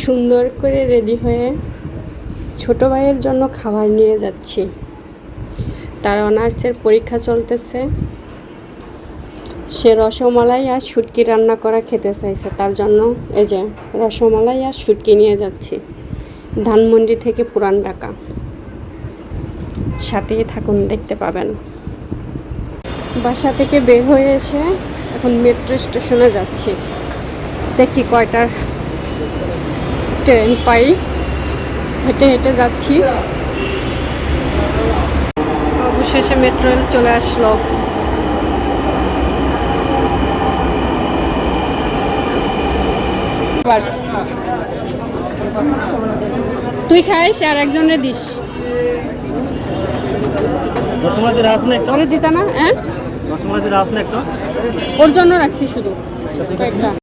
সুন্দর করে রেডি হয়ে ছোট ভাইয়ের জন্য খাবার নিয়ে যাচ্ছি। তার অনার্সের পরীক্ষা চলতেছে। সে রসমালাই আর শুটকি রান্না করা খেতে চাইছে, তার জন্য এই যে রসমালাই আর শুটকি নিয়ে যাচ্ছি ধানমন্ডি থেকে পুরান ঢাকা। সাথেই থাকুন, দেখতে পাবেন। বাসা থেকে বের হয়ে এসে এখন মেট্রো স্টেশনে যাচ্ছি। দেখি কয়টার ট্রেন পাই। হেঁটে হেঁটে যাচ্ছি। অবশেষে মেট্রো রেল চলে আসলো। তুই খাইস আর একজনের দিস। ওরে দিতা না? হ্যাঁ, ওর জন্য রাখছি শুধু কয়েকটা।